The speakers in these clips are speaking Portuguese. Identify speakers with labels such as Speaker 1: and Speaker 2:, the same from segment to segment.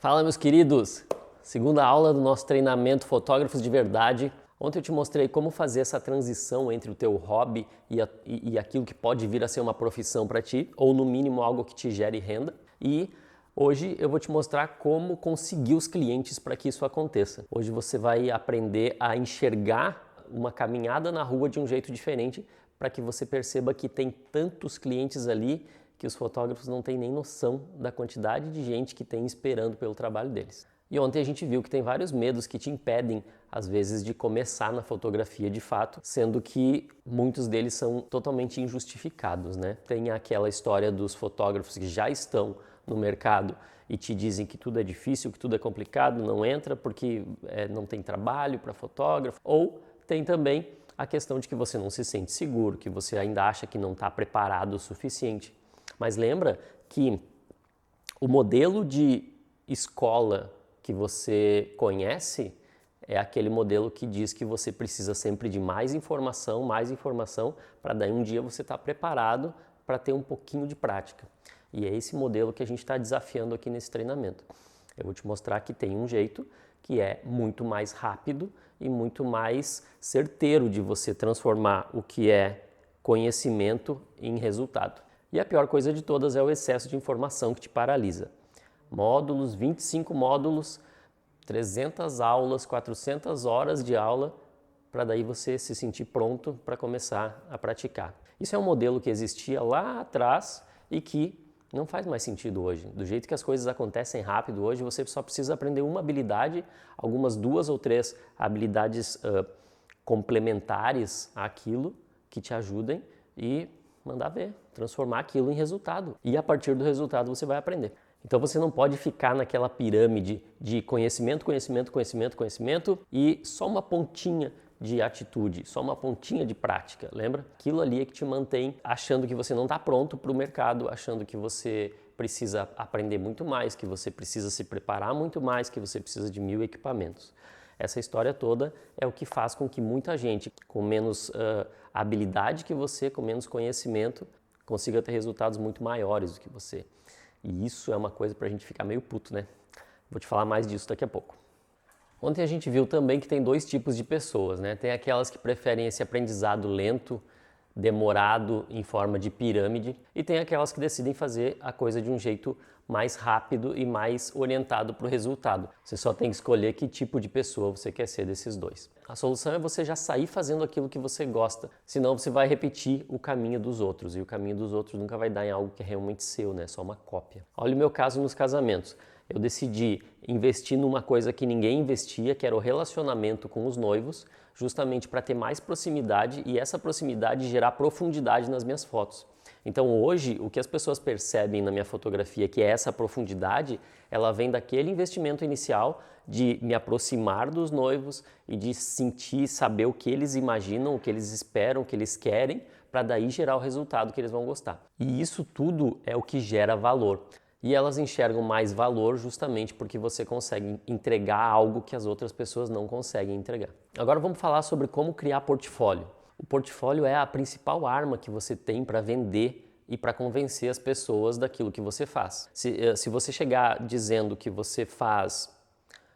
Speaker 1: Fala, meus queridos! Segunda aula do nosso treinamento Fotógrafos de Verdade. Ontem eu te mostrei como fazer essa transição entre o teu hobby e aquilo que pode vir a ser uma profissão para ti, ou no mínimo algo que te gere renda. E hoje eu vou te mostrar como conseguir os clientes para que isso aconteça. Hoje você vai aprender a enxergar uma caminhada na rua de um jeito diferente para que você perceba que tem tantos clientes ali que os fotógrafos não têm nem noção da quantidade de gente que tem esperando pelo trabalho deles. E ontem a gente viu que tem vários medos que te impedem, às vezes, de começar na fotografia de fato, sendo que muitos deles são totalmente injustificados, né? Tem aquela história dos fotógrafos que já estão no mercado e te dizem que tudo é difícil, que tudo é complicado, não entra porque não tem trabalho para fotógrafo. Ou tem também a questão de que você não se sente seguro, que você ainda acha que não está preparado o suficiente. Mas lembra que o modelo de escola que você conhece é aquele modelo que diz que você precisa sempre de mais informação, para daí um dia você estar preparado para ter um pouquinho de prática. E é esse modelo que a gente está desafiando aqui nesse treinamento. Eu vou te mostrar que tem um jeito que é muito mais rápido e muito mais certeiro de você transformar o que é conhecimento em resultado. E a pior coisa de todas é o excesso de informação que te paralisa. Módulos, 25 módulos, 300 aulas, 400 horas de aula, para daí você se sentir pronto para começar a praticar. Isso é um modelo que existia lá atrás e que não faz mais sentido hoje. Do jeito que as coisas acontecem rápido hoje, você só precisa aprender uma habilidade, algumas 2 ou 3 habilidades complementares àquilo que te ajudem e mandar ver, transformar aquilo em resultado. E a partir do resultado você vai aprender. Então você não pode ficar naquela pirâmide de conhecimento e só uma pontinha de atitude, só uma pontinha de prática, lembra? Aquilo ali é que te mantém achando que você não está pronto para o mercado, achando que você precisa aprender muito mais, que você precisa se preparar muito mais, que você precisa de 1000 equipamentos. Essa história toda é o que faz com que muita gente com menos habilidade que você, com menos conhecimento, consiga ter resultados muito maiores do que você. E isso é uma coisa pra gente ficar meio puto, né? Vou te falar mais disso daqui a pouco. Ontem a gente viu também que tem 2 tipos de pessoas, né? Tem aquelas que preferem esse aprendizado lento, demorado, em forma de pirâmide, e tem aquelas que decidem fazer a coisa de um jeito mais rápido e mais orientado para o resultado. Você só tem que escolher que tipo de pessoa você quer ser desses 2. A solução é você já sair fazendo aquilo que você gosta, senão você vai repetir o caminho dos outros, e o caminho dos outros nunca vai dar em algo que é realmente seu, né? Só uma cópia. Olha o meu caso nos casamentos. Eu decidi investir numa coisa que ninguém investia, que era o relacionamento com os noivos, justamente para ter mais proximidade e essa proximidade gerar profundidade nas minhas fotos. Então hoje, o que as pessoas percebem na minha fotografia, que é essa profundidade, ela vem daquele investimento inicial de me aproximar dos noivos e de sentir, saber o que eles imaginam, o que eles esperam, o que eles querem, para daí gerar o resultado que eles vão gostar. E isso tudo é o que gera valor. E elas enxergam mais valor justamente porque você consegue entregar algo que as outras pessoas não conseguem entregar. Agora vamos falar sobre como criar portfólio. O portfólio é a principal arma que você tem para vender e para convencer as pessoas daquilo que você faz. Se você chegar dizendo que você faz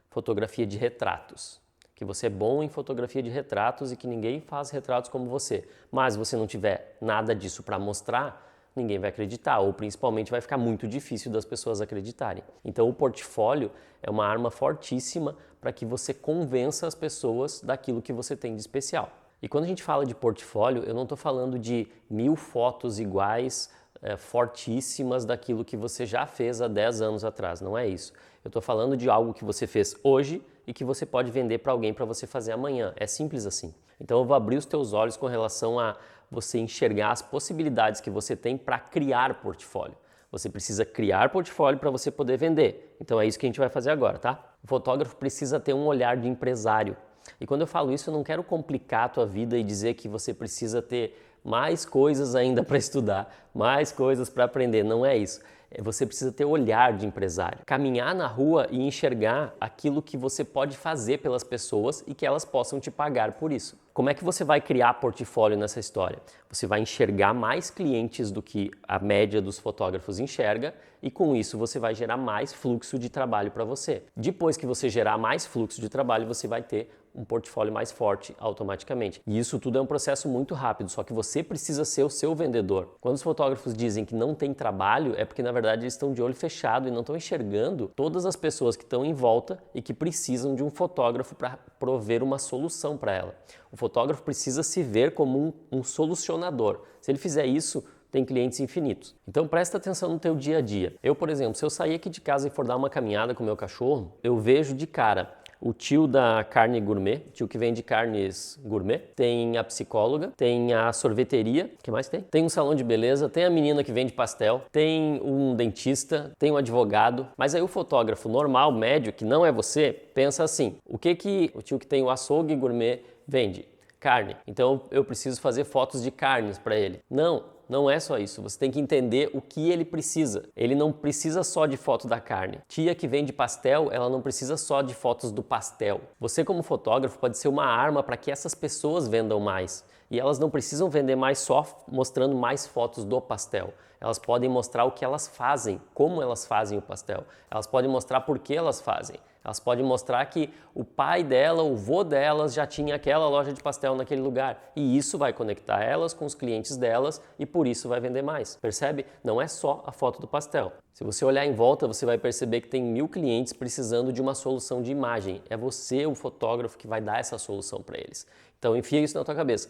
Speaker 1: fotografia de retratos, que você é bom em fotografia de retratos e que ninguém faz retratos como você, mas você não tiver nada disso para mostrar, ninguém vai acreditar, ou principalmente vai ficar muito difícil das pessoas acreditarem. Então o portfólio é uma arma fortíssima para que você convença as pessoas daquilo que você tem de especial. E quando a gente fala de portfólio, eu não estou falando de 1000 fotos iguais, fortíssimas daquilo que você já fez há 10 anos atrás, não é isso. Eu estou falando de algo que você fez hoje e que você pode vender para alguém para você fazer amanhã. É simples assim. Então eu vou abrir os teus olhos com relação a você enxergar as possibilidades que você tem para criar portfólio. Você precisa criar portfólio para você poder vender. Então é isso que a gente vai fazer agora, tá? O fotógrafo precisa ter um olhar de empresário. E quando eu falo isso, eu não quero complicar a tua vida e dizer que você precisa ter mais coisas ainda para estudar, mais coisas para aprender. Não é isso. Você precisa ter olhar de empresário. Caminhar na rua e enxergar aquilo que você pode fazer pelas pessoas e que elas possam te pagar por isso. Como é que você vai criar portfólio nessa história? Você vai enxergar mais clientes do que a média dos fotógrafos enxerga e com isso você vai gerar mais fluxo de trabalho para você. Depois que você gerar mais fluxo de trabalho, você vai ter um portfólio mais forte automaticamente. E isso tudo é um processo muito rápido, só que você precisa ser o seu vendedor. Quando os fotógrafos dizem que não tem trabalho, é porque na verdade eles estão de olho fechado e não estão enxergando todas as pessoas que estão em volta e que precisam de um fotógrafo para prover uma solução para ela. O fotógrafo precisa se ver como um solucionador. Se ele fizer isso, tem clientes infinitos. Então presta atenção no teu dia a dia. Eu, por exemplo, se eu sair aqui de casa e for dar uma caminhada com o meu cachorro, eu vejo de cara o tio da carne gourmet, tio que vende carnes gourmet, tem a psicóloga, tem a sorveteria, o que mais tem? Tem um salão de beleza, tem a menina que vende pastel, tem um dentista, tem um advogado, mas aí o fotógrafo normal, médio, que não é você, pensa assim, o que o tio que tem o açougue gourmet vende? Carne. Então eu preciso fazer fotos de carnes para ele. Não é só isso, você tem que entender o que ele precisa. Ele não precisa só de foto da carne. Tia que vende pastel, ela não precisa só de fotos do pastel. Você como fotógrafo pode ser uma arma para que essas pessoas vendam mais. E elas não precisam vender mais só mostrando mais fotos do pastel. Elas podem mostrar o que elas fazem, como elas fazem o pastel. Elas podem mostrar por que elas fazem. Elas podem mostrar que o pai dela, o vô delas já tinha aquela loja de pastel naquele lugar. E isso vai conectar elas com os clientes delas e por isso vai vender mais. Percebe? Não é só a foto do pastel. Se você olhar em volta, você vai perceber que tem 1000 clientes precisando de uma solução de imagem. É você, o fotógrafo, que vai dar essa solução para eles. Então enfia isso na tua cabeça.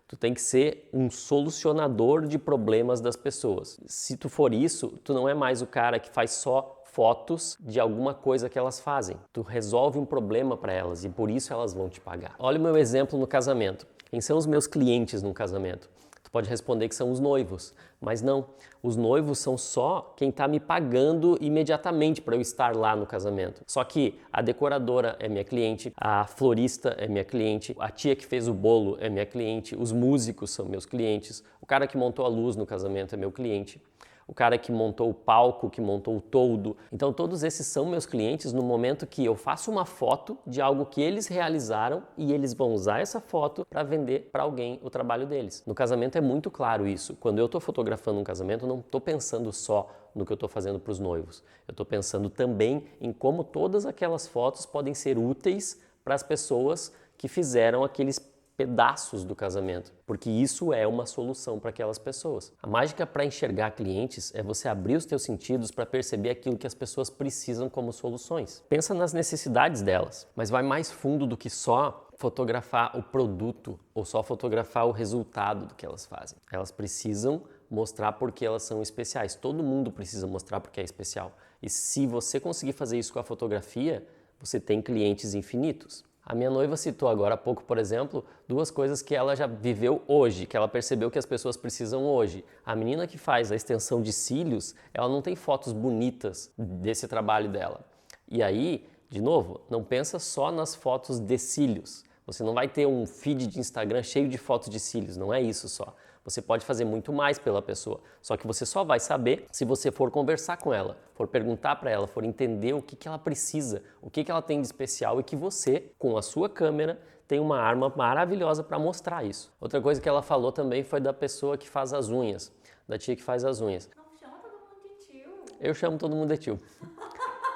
Speaker 1: Tu tem que ser um solucionador de problemas das pessoas. Se tu for isso, tu não é mais o cara que faz só fotos de alguma coisa que elas fazem. Tu resolve um problema para elas e por isso elas vão te pagar. Olha o meu exemplo no casamento. Quem são os meus clientes no casamento? Tu pode responder que são os noivos, mas não. Os noivos são só quem está me pagando imediatamente para eu estar lá no casamento. Só que a decoradora é minha cliente, a florista é minha cliente, a tia que fez o bolo é minha cliente, os músicos são meus clientes, o cara que montou a luz no casamento é meu cliente. O cara que montou o palco, que montou o toldo. Então todos esses são meus clientes no momento que eu faço uma foto de algo que eles realizaram e eles vão usar essa foto para vender para alguém o trabalho deles. No casamento é muito claro isso. Quando eu estou fotografando um casamento, eu não estou pensando só no que eu estou fazendo para os noivos. Eu estou pensando também em como todas aquelas fotos podem ser úteis para as pessoas que fizeram aqueles pedaços do casamento, porque isso é uma solução para aquelas pessoas. A mágica para enxergar clientes é você abrir os teus sentidos para perceber aquilo que as pessoas precisam como soluções. Pensa nas necessidades delas, mas vai mais fundo do que só fotografar o produto ou só fotografar o resultado do que elas fazem. Elas precisam mostrar por que elas são especiais. Todo mundo precisa mostrar porque é especial. E se você conseguir fazer isso com a fotografia, você tem clientes infinitos. A minha noiva citou agora há pouco, por exemplo, 2 coisas que ela já viveu hoje, que ela percebeu que as pessoas precisam hoje. A menina que faz a extensão de cílios, ela não tem fotos bonitas desse trabalho dela. E aí, de novo, não pensa só nas fotos de cílios. Você não vai ter um feed de Instagram cheio de fotos de cílios, não é isso só. Você pode fazer muito mais pela pessoa, só que você só vai saber se você for conversar com ela, for perguntar para ela, for entender o que ela precisa, o que ela tem de especial e que você, com a sua câmera, tem uma arma maravilhosa para mostrar isso. Outra coisa que ela falou também foi da pessoa que faz as unhas, da tia que faz as unhas.
Speaker 2: Não chama todo mundo de tio.
Speaker 1: Eu chamo todo mundo de tio.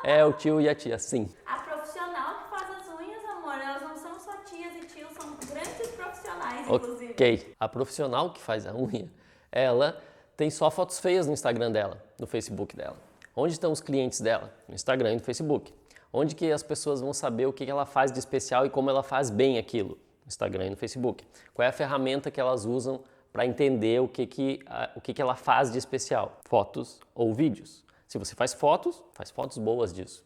Speaker 1: É o tio e a tia, sim.
Speaker 2: A profissional que faz as unhas, amor, elas não são só tias e tios, são grandes profissionais, inclusive.
Speaker 1: Ok. A profissional que faz a unha, ela tem só fotos feias no Instagram dela, no Facebook dela. Onde estão os clientes dela? No Instagram e no Facebook. Onde que as pessoas vão saber o que ela faz de especial e como ela faz bem aquilo? No Instagram e no Facebook. Qual é a ferramenta que elas usam para entender o que ela faz de especial? Fotos ou vídeos. Se você faz fotos boas disso.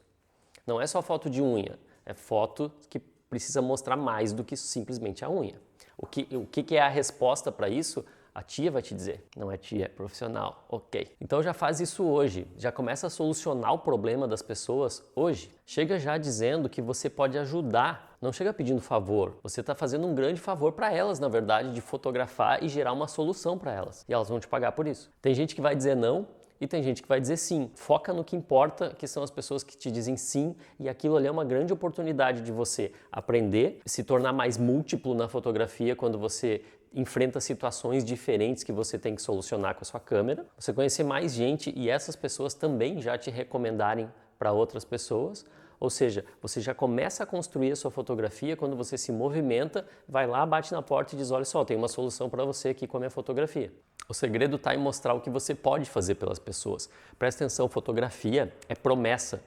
Speaker 1: Não é só foto de unha, é foto que precisa mostrar mais do que simplesmente a unha. O que é a resposta para isso? A tia vai te dizer. Não é tia, é profissional. Ok. Então já faz isso hoje. Já começa a solucionar o problema das pessoas hoje. Chega já dizendo que você pode ajudar. Não chega pedindo favor. Você está fazendo um grande favor para elas, na verdade, de fotografar e gerar uma solução para elas. E elas vão te pagar por isso. Tem gente que vai dizer não E tem gente que vai dizer sim. Foca no que importa, que são as pessoas que te dizem sim, e aquilo ali é uma grande oportunidade de você aprender, se tornar mais múltiplo na fotografia quando você enfrenta situações diferentes que você tem que solucionar com a sua câmera, você conhecer mais gente e essas pessoas também já te recomendarem para outras pessoas. Ou seja, você já começa a construir a sua fotografia quando você se movimenta, vai lá, bate na porta e diz, olha só, tem uma solução para você aqui com a minha fotografia. O segredo está em mostrar o que você pode fazer pelas pessoas. Presta atenção, fotografia é promessa.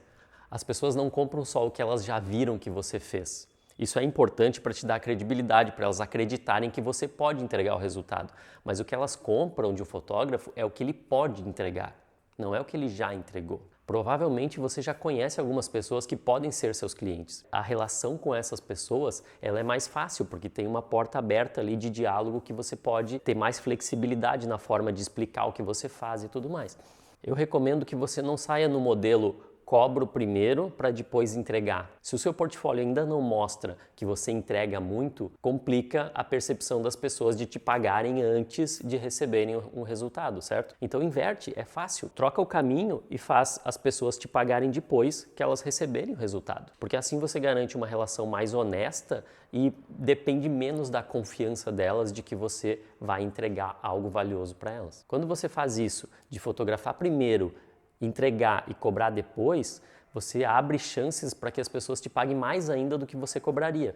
Speaker 1: As pessoas não compram só o que elas já viram que você fez. Isso é importante para te dar credibilidade, para elas acreditarem que você pode entregar o resultado. Mas o que elas compram de um fotógrafo é o que ele pode entregar, não é o que ele já entregou. Provavelmente você já conhece algumas pessoas que podem ser seus clientes. A relação com essas pessoas ela é mais fácil porque tem uma porta aberta ali de diálogo que você pode ter mais flexibilidade na forma de explicar o que você faz e tudo mais. Eu recomendo que você não saia no modelo cobro primeiro para depois entregar. Se o seu portfólio ainda não mostra que você entrega muito, complica a percepção das pessoas de te pagarem antes de receberem um resultado, certo? Então inverte, é fácil. Troca o caminho e faz as pessoas te pagarem depois que elas receberem o resultado. Porque assim você garante uma relação mais honesta e depende menos da confiança delas de que você vai entregar algo valioso para elas. Quando você faz isso, de fotografar primeiro, entregar e cobrar depois, você abre chances para que as pessoas te paguem mais ainda do que você cobraria.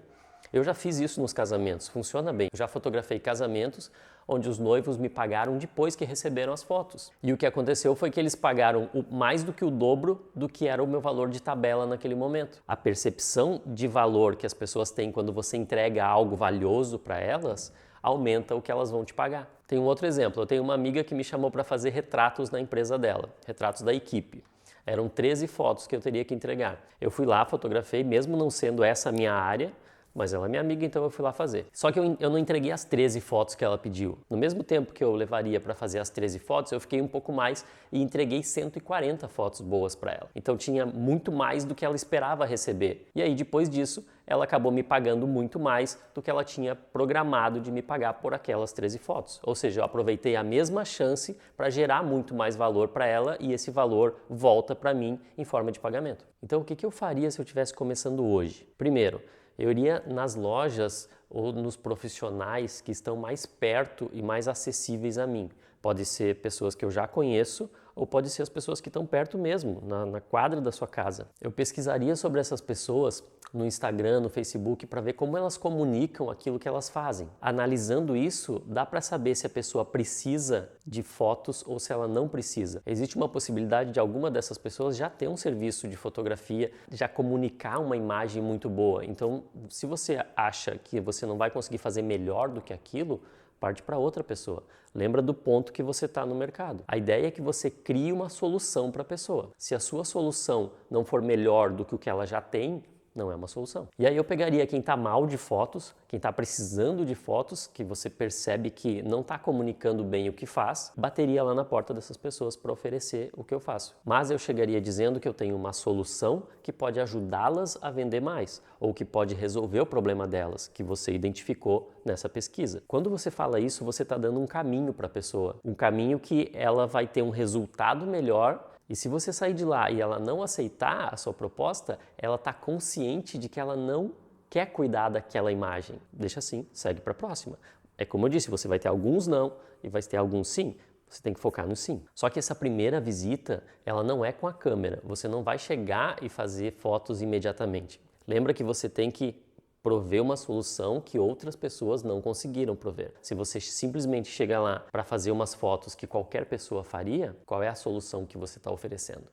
Speaker 1: Eu já fiz isso nos casamentos, funciona bem. Eu já fotografei casamentos onde os noivos me pagaram depois que receberam as fotos. E o que aconteceu foi que eles pagaram mais do que o dobro do que era o meu valor de tabela naquele momento. A percepção de valor que as pessoas têm quando você entrega algo valioso para elas aumenta o que elas vão te pagar. Tem um outro exemplo, eu tenho uma amiga que me chamou para fazer retratos na empresa dela, retratos da equipe. Eram 13 fotos que eu teria que entregar. Eu fui lá, fotografei, mesmo não sendo essa a minha área, mas ela é minha amiga, então eu fui lá fazer. Só que eu não entreguei as 13 fotos que ela pediu. No mesmo tempo que eu levaria para fazer as 13 fotos, eu fiquei um pouco mais e entreguei 140 fotos boas para ela. Então tinha muito mais do que ela esperava receber. E aí depois disso, ela acabou me pagando muito mais do que ela tinha programado de me pagar por aquelas 13 fotos. Ou seja, eu aproveitei a mesma chance para gerar muito mais valor para ela e esse valor volta para mim em forma de pagamento. Então o que eu faria se eu estivesse começando hoje? Primeiro, eu iria nas lojas ou nos profissionais que estão mais perto e mais acessíveis a mim. Pode ser pessoas que eu já conheço ou pode ser as pessoas que estão perto mesmo, na quadra da sua casa. Eu pesquisaria sobre essas pessoas no Instagram, no Facebook, para ver como elas comunicam aquilo que elas fazem. Analisando isso, dá para saber se a pessoa precisa de fotos ou se ela não precisa. Existe uma possibilidade de alguma dessas pessoas já ter um serviço de fotografia, já comunicar uma imagem muito boa. Então, se você acha que você não vai conseguir fazer melhor do que aquilo, parte para outra pessoa. Lembra do ponto que você está no mercado. A ideia é que você crie uma solução para a pessoa. Se a sua solução não for melhor do que o que ela já tem, não é uma solução. E aí eu pegaria quem está mal de fotos, quem está precisando de fotos, que você percebe que não está comunicando bem o que faz, bateria lá na porta dessas pessoas para oferecer o que eu faço. Mas eu chegaria dizendo que eu tenho uma solução que pode ajudá-las a vender mais, ou que pode resolver o problema delas, que você identificou nessa pesquisa. Quando você fala isso, você está dando um caminho para a pessoa, um caminho que ela vai ter um resultado melhor. E se você sair de lá e ela não aceitar a sua proposta, ela está consciente de que ela não quer cuidar daquela imagem. Deixa assim, segue para a próxima. É como eu disse, você vai ter alguns não e vai ter alguns sim. Você tem que focar no sim. Só que essa primeira visita, ela não é com a câmera. Você não vai chegar e fazer fotos imediatamente. Lembra que você tem que prover uma solução que outras pessoas não conseguiram prover. Se você simplesmente chega lá para fazer umas fotos que qualquer pessoa faria, qual é a solução que você está oferecendo?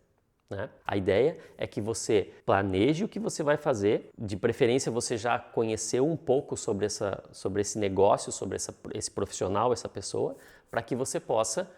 Speaker 1: Né? A ideia é que você planeje o que você vai fazer, de preferência você já conheceu um pouco sobre esse negócio, sobre esse profissional, essa pessoa, para que você possa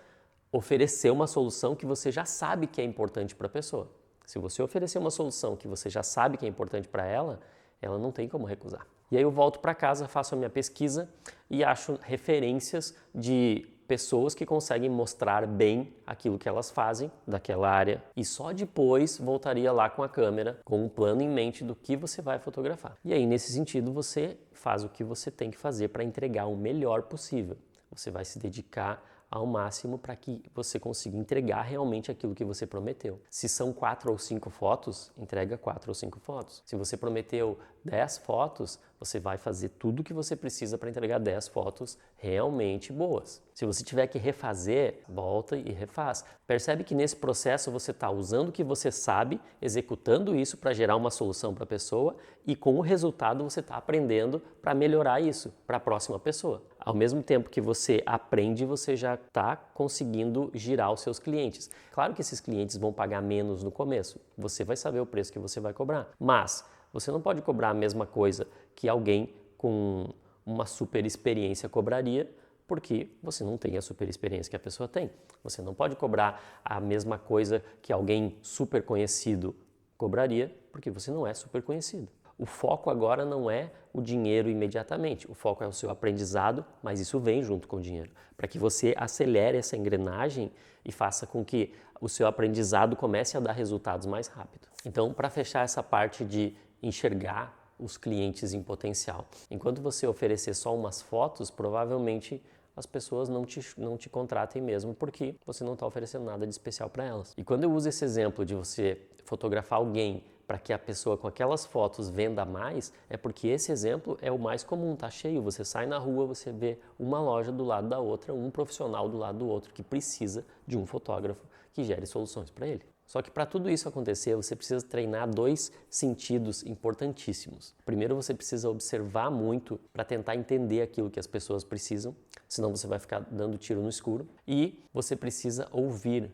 Speaker 1: oferecer uma solução que você já sabe que é importante para a pessoa. Se você oferecer uma solução que você já sabe que é importante para ela, ela não tem como recusar. E aí eu volto para casa, faço a minha pesquisa e acho referências de pessoas que conseguem mostrar bem aquilo que elas fazem daquela área e só depois voltaria lá com a câmera, com um plano em mente do que você vai fotografar. E aí, nesse sentido, você faz o que você tem que fazer para entregar o melhor possível. Você vai se dedicar ao máximo para que você consiga entregar realmente aquilo que você prometeu. Se são 4 ou 5 fotos, entrega 4 ou 5 fotos. Se você prometeu 10 fotos, você vai fazer tudo o que você precisa para entregar 10 fotos realmente boas. Se você tiver que refazer, volta e refaz. Percebe que nesse processo você está usando o que você sabe, executando isso para gerar uma solução para a pessoa e com o resultado você está aprendendo para melhorar isso para a próxima pessoa. Ao mesmo tempo que você aprende, você já está conseguindo girar os seus clientes. Claro que esses clientes vão pagar menos no começo, você vai saber o preço que você vai cobrar, mas você não pode cobrar a mesma coisa que alguém com uma super experiência cobraria, porque você não tem a super experiência que a pessoa tem. Você não pode cobrar a mesma coisa que alguém super conhecido cobraria, porque você não é super conhecido. O foco agora não é o dinheiro imediatamente, o foco é o seu aprendizado, mas isso vem junto com o dinheiro, para que você acelere essa engrenagem e faça com que o seu aprendizado comece a dar resultados mais rápido. Então, para fechar essa parte de enxergar os clientes em potencial, enquanto você oferecer só umas fotos, provavelmente as pessoas não te contratem mesmo, porque você não está oferecendo nada de especial para elas. E quando eu uso esse exemplo de você fotografar alguém para que a pessoa com aquelas fotos venda mais, é porque esse exemplo é o mais comum, tá cheio. Você sai na rua, você vê uma loja do lado da outra, um profissional do lado do outro que precisa de um fotógrafo que gere soluções para ele. Só que para tudo isso acontecer, você precisa treinar 2 sentidos importantíssimos. Primeiro, você precisa observar muito para tentar entender aquilo que as pessoas precisam, senão você vai ficar dando tiro no escuro. E você precisa ouvir.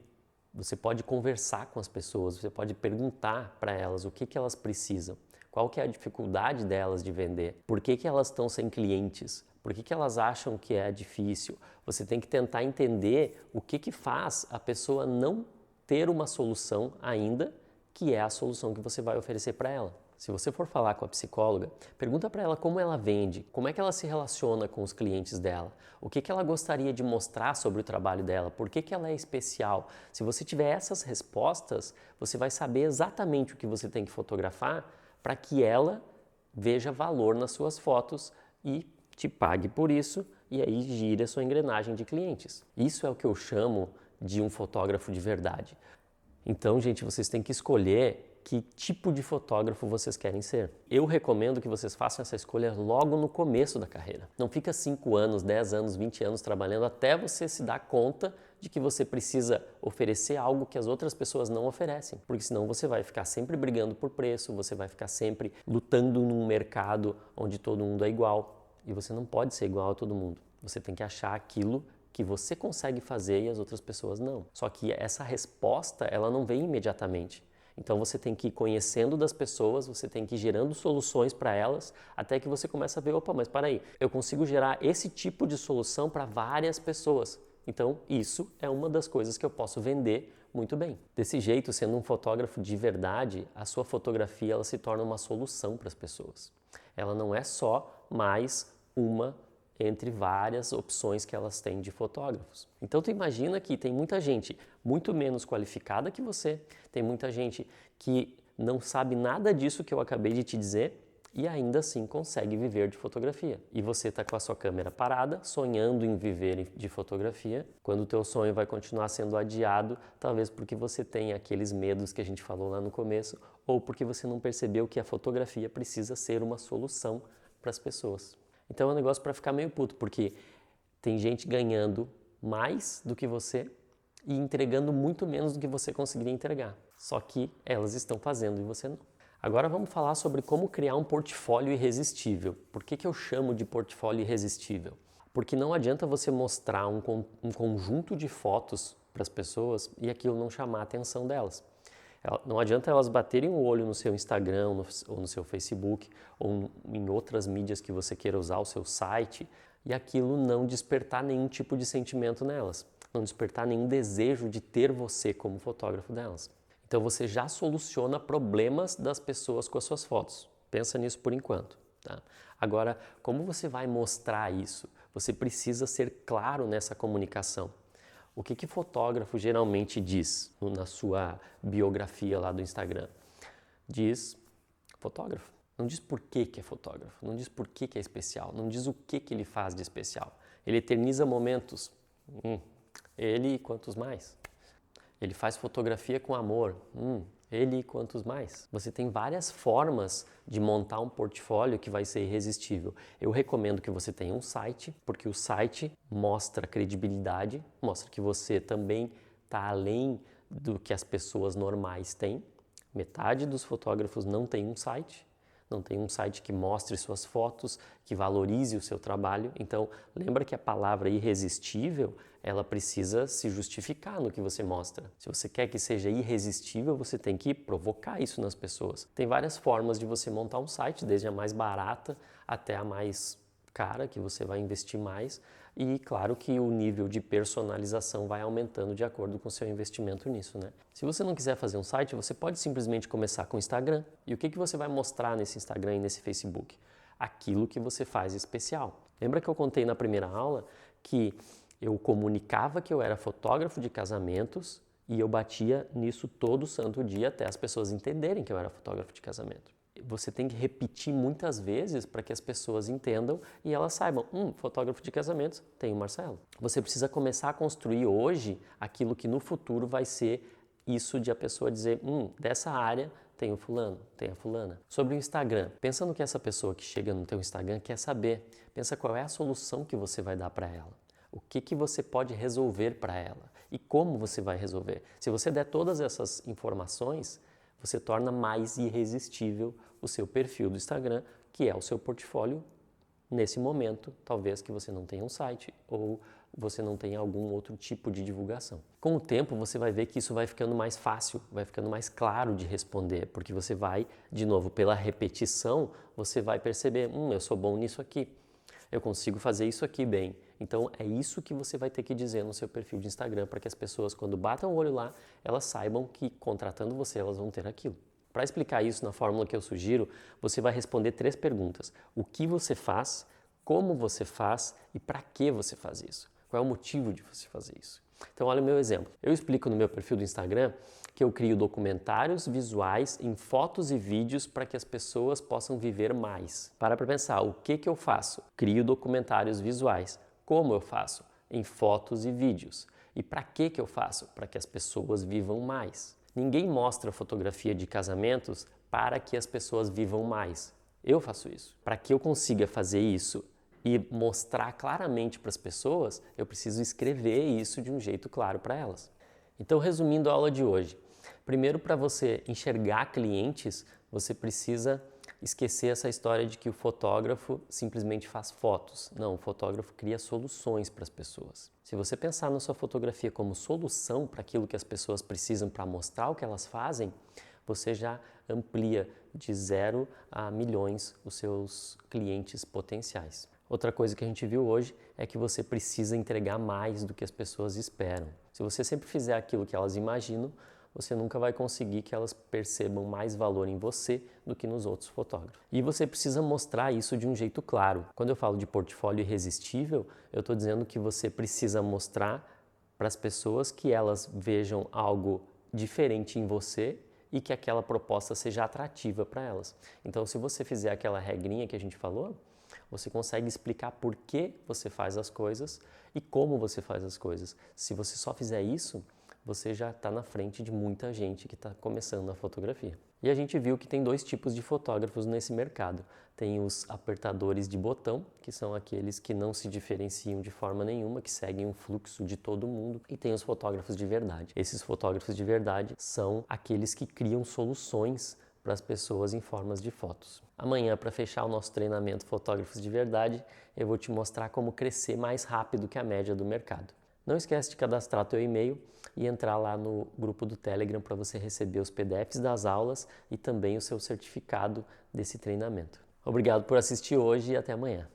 Speaker 1: Você pode conversar com as pessoas, você pode perguntar para elas o que elas precisam, qual que é a dificuldade delas de vender, por que elas estão sem clientes, por que elas acham que é difícil. Você tem que tentar entender o que faz a pessoa não ter uma solução ainda, que é a solução que você vai oferecer para ela. Se você for falar com a psicóloga, pergunta para ela como ela vende, como é que ela se relaciona com os clientes dela, o que ela gostaria de mostrar sobre o trabalho dela, por que ela é especial. Se você tiver essas respostas, você vai saber exatamente o que você tem que fotografar para que ela veja valor nas suas fotos e te pague por isso e aí gire a sua engrenagem de clientes. Isso é o que eu chamo de um fotógrafo de verdade. Então, gente, vocês têm que escolher que tipo de fotógrafo vocês querem ser. Eu recomendo que vocês façam essa escolha logo no começo da carreira. Não fica 5 anos, 10 anos, 20 anos trabalhando até você se dar conta de que você precisa oferecer algo que as outras pessoas não oferecem. Porque senão você vai ficar sempre brigando por preço, você vai ficar sempre lutando num mercado onde todo mundo é igual. E você não pode ser igual a todo mundo. Você tem que achar aquilo que você consegue fazer e as outras pessoas não. Só que essa resposta, ela não vem imediatamente. Então você tem que ir conhecendo das pessoas, você tem que ir gerando soluções para elas, até que você começa a ver, opa, mas para aí, eu consigo gerar esse tipo de solução para várias pessoas. Então isso é uma das coisas que eu posso vender muito bem. Desse jeito, sendo um fotógrafo de verdade, a sua fotografia ela se torna uma solução para as pessoas. Ela não é só mais uma entre várias opções que elas têm de fotógrafos. Então tu imagina que tem muita gente muito menos qualificada que você, tem muita gente que não sabe nada disso que eu acabei de te dizer e ainda assim consegue viver de fotografia. E você está com a sua câmera parada, sonhando em viver de fotografia, quando o teu sonho vai continuar sendo adiado, talvez porque você tem aqueles medos que a gente falou lá no começo, ou porque você não percebeu que a fotografia precisa ser uma solução para as pessoas. Então é um negócio para ficar meio puto, porque tem gente ganhando mais do que você e entregando muito menos do que você conseguiria entregar. Só que elas estão fazendo e você não. Agora vamos falar sobre como criar um portfólio irresistível. Por que eu chamo de portfólio irresistível? Porque não adianta você mostrar um conjunto de fotos para as pessoas e aquilo não chamar a atenção delas. Não adianta elas baterem o olho no seu Instagram ou no seu Facebook ou em outras mídias que você queira usar, o seu site, e aquilo não despertar nenhum tipo de sentimento nelas, não despertar nenhum desejo de ter você como fotógrafo delas. Então você já soluciona problemas das pessoas com as suas fotos. Pensa nisso por enquanto. Tá? Agora, como você vai mostrar isso? Você precisa ser claro nessa comunicação. O que fotógrafo geralmente diz na sua biografia lá do Instagram? Diz fotógrafo. Não diz por que é fotógrafo, não diz por que é especial, não diz o que ele faz de especial. Ele eterniza momentos. Ele e quantos mais? Ele faz fotografia com amor. Ele e quantos mais? Você tem várias formas de montar um portfólio que vai ser irresistível. Eu recomendo que você tenha um site, porque o site mostra credibilidade, mostra que você também está além do que as pessoas normais têm. Metade dos fotógrafos não tem um site. Não tem um site que mostre suas fotos, que valorize o seu trabalho. Então, lembra que a palavra irresistível, ela precisa se justificar no que você mostra. Se você quer que seja irresistível, você tem que provocar isso nas pessoas. Tem várias formas de você montar um site, desde a mais barata até a mais cara, que você vai investir mais. E claro que o nível de personalização vai aumentando de acordo com o seu investimento nisso, né? Se você não quiser fazer um site, você pode simplesmente começar com o Instagram. E o que você vai mostrar nesse Instagram e nesse Facebook? Aquilo que você faz especial. Lembra que eu contei na primeira aula que eu comunicava que eu era fotógrafo de casamentos e eu batia nisso todo santo dia até as pessoas entenderem que eu era fotógrafo de casamento. Você tem que repetir muitas vezes para que as pessoas entendam e elas saibam, fotógrafo de casamentos, tem o Marcelo. Você precisa começar a construir hoje aquilo que no futuro vai ser isso de a pessoa dizer, dessa área tem o fulano, tem a fulana. Sobre o Instagram, pensa no que essa pessoa que chega no teu Instagram quer saber. Pensa qual é a solução que você vai dar para ela. O que você pode resolver para ela e como você vai resolver. Se você der todas essas informações, você torna mais irresistível o seu perfil do Instagram, que é o seu portfólio nesse momento, talvez que você não tenha um site ou você não tenha algum outro tipo de divulgação. Com o tempo, você vai ver que isso vai ficando mais fácil, vai ficando mais claro de responder, porque você vai, de novo, pela repetição, você vai perceber, eu sou bom nisso aqui, eu consigo fazer isso aqui bem. Então, é isso que você vai ter que dizer no seu perfil de Instagram para que as pessoas, quando batam o olho lá, elas saibam que, contratando você, elas vão ter aquilo. Para explicar isso na fórmula que eu sugiro, você vai responder 3 perguntas. O que você faz, como você faz e para que você faz isso? Qual é o motivo de você fazer isso? Então, olha o meu exemplo. Eu explico no meu perfil do Instagram que eu crio documentários visuais em fotos e vídeos para que as pessoas possam viver mais. Para pensar, o que eu faço? Crio documentários visuais. Como eu faço? Em fotos e vídeos. E para que eu faço? Para que as pessoas vivam mais. Ninguém mostra fotografia de casamentos para que as pessoas vivam mais. Eu faço isso. Para que eu consiga fazer isso e mostrar claramente para as pessoas, eu preciso escrever isso de um jeito claro para elas. Então, resumindo a aula de hoje, primeiro, para você enxergar clientes, você precisa esquecer essa história de que o fotógrafo simplesmente faz fotos. Não, o fotógrafo cria soluções para as pessoas. Se você pensar na sua fotografia como solução para aquilo que as pessoas precisam para mostrar o que elas fazem, você já amplia de 0 a milhões os seus clientes potenciais. Outra coisa que a gente viu hoje é que você precisa entregar mais do que as pessoas esperam. Se você sempre fizer aquilo que elas imaginam, você nunca vai conseguir que elas percebam mais valor em você do que nos outros fotógrafos. E você precisa mostrar isso de um jeito claro. Quando eu falo de portfólio irresistível, eu estou dizendo que você precisa mostrar para as pessoas que elas vejam algo diferente em você e que aquela proposta seja atrativa para elas. Então, se você fizer aquela regrinha que a gente falou, você consegue explicar por que você faz as coisas e como você faz as coisas. Se você só fizer isso, você já está na frente de muita gente que está começando na fotografia. E a gente viu que tem 2 tipos de fotógrafos nesse mercado. Tem os apertadores de botão, que são aqueles que não se diferenciam de forma nenhuma, que seguem um fluxo de todo mundo. E tem os fotógrafos de verdade. Esses fotógrafos de verdade são aqueles que criam soluções para as pessoas em formas de fotos. Amanhã, para fechar o nosso treinamento Fotógrafos de Verdade, eu vou te mostrar como crescer mais rápido que a média do mercado. Não esquece de cadastrar teu e-mail e entrar lá no grupo do Telegram para você receber os PDFs das aulas e também o seu certificado desse treinamento. Obrigado por assistir hoje e até amanhã.